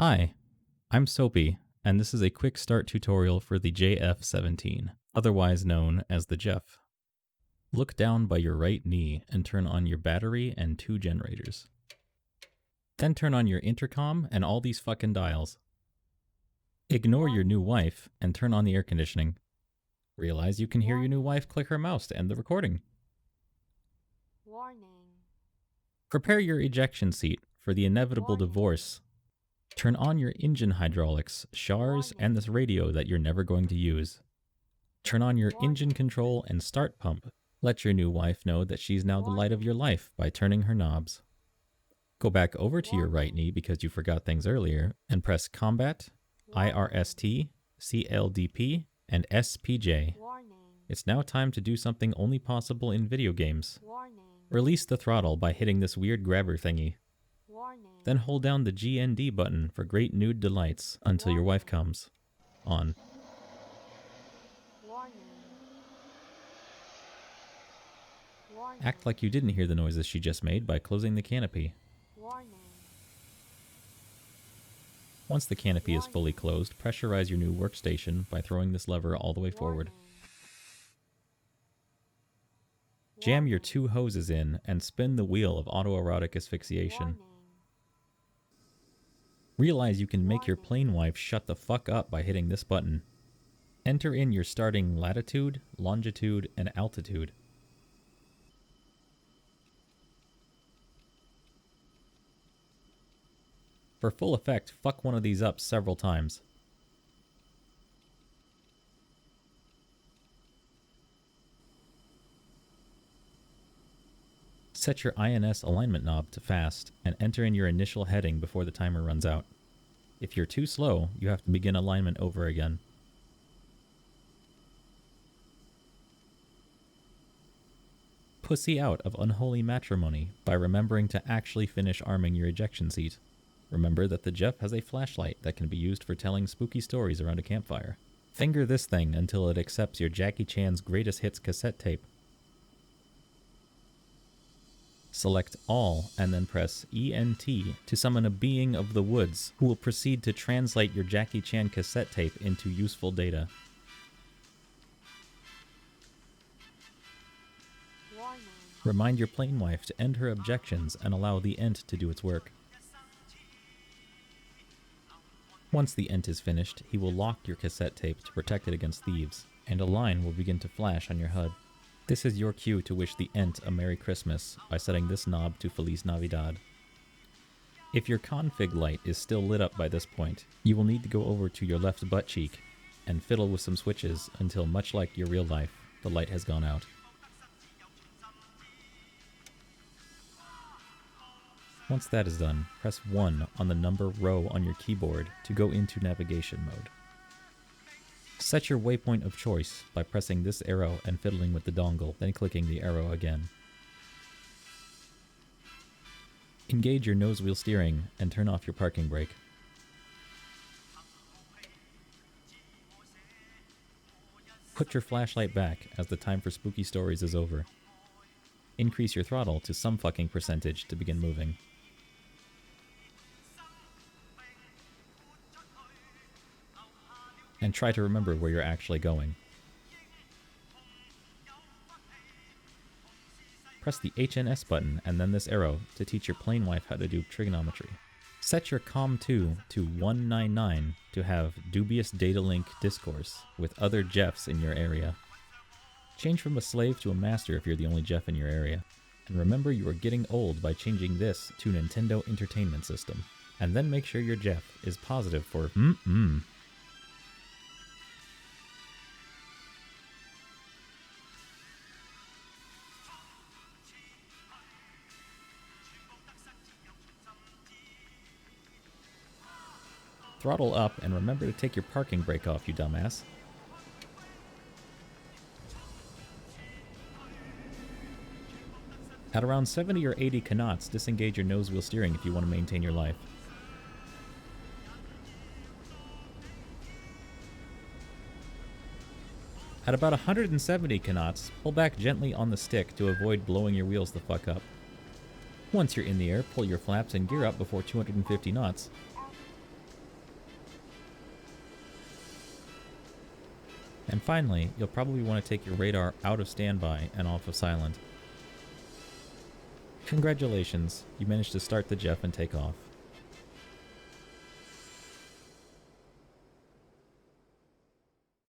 Hi, I'm Soapy, and this is a quick start tutorial for the JF-17, otherwise known as the Jeff. Look down by your right knee and turn on your battery and 2 generators. Then turn on your intercom and all these fucking dials. Ignore your new wife and turn on the air conditioning. Realize you can hear your new wife click her mouse to end the recording. Warning. Prepare your ejection seat for the inevitable divorce. Turn on your engine hydraulics, shars, and this radio that you're never going to use. Turn on your engine control and start pump. Let your new wife know that she's now the light of your life by turning her knobs. Go back over to your right knee because you forgot things earlier and press Combat, IRST, CLDP, and SPJ. It's now time to do something only possible in video games. Release the throttle by hitting this weird grabber thingy. Then hold down the GND button for great nude delights until your wife comes. On. Act like you didn't hear the noises she just made by closing the canopy. Once the canopy is fully closed, pressurize your new workstation by throwing this lever all the way forward. Jam your 2 hoses in and spin the wheel of autoerotic asphyxiation. Realize you can make your plane wife shut the fuck up by hitting this button. Enter in your starting latitude, longitude, and altitude. For full effect, fuck one of these up several times. Set your INS alignment knob to fast and enter in your initial heading before the timer runs out. If you're too slow, you have to begin alignment over again. Pussy out of unholy matrimony by remembering to actually finish arming your ejection seat. Remember that the Jeff has a flashlight that can be used for telling spooky stories around a campfire. Finger this thing until it accepts your Jackie Chan's Greatest Hits cassette tape. Select all and then press ENT to summon a being of the woods who will proceed to translate your Jackie Chan cassette tape into useful data. Remind your plane wife to end her objections and allow the ENT to do its work. Once the ENT is finished, he will lock your cassette tape to protect it against thieves, and a line will begin to flash on your HUD. This is your cue to wish the ENT a Merry Christmas by setting this knob to Feliz Navidad. If your config light is still lit up by this point, you will need to go over to your left butt cheek and fiddle with some switches until, much like your real life, the light has gone out. Once that is done, press 1 on the number row on your keyboard to go into navigation mode. Set your waypoint of choice by pressing this arrow and fiddling with the dongle, then clicking the arrow again. Engage your nose wheel steering and turn off your parking brake. Put your flashlight back as the time for spooky stories is over. Increase your throttle to some fucking percentage to begin moving. And try to remember where you're actually going. Press the HNS button and then this arrow to teach your plane wife how to do trigonometry. Set your COM2 to 199 to have dubious data link discourse with other Jeffs in your area. Change from a slave to a master if you're the only Jeff in your area. And remember you are getting old by changing this to Nintendo Entertainment System. And then make sure your Jeff is positive for Throttle up and remember to take your parking brake off, you dumbass. At around 70 or 80 knots, disengage your nose wheel steering if you want to maintain your life. At about 170 knots, pull back gently on the stick to avoid blowing your wheels the fuck up. Once you're in the air, pull your flaps and gear up before 250 knots. And finally, you'll probably want to take your radar out of standby and off of silent. Congratulations, you managed to start the JEF and take off.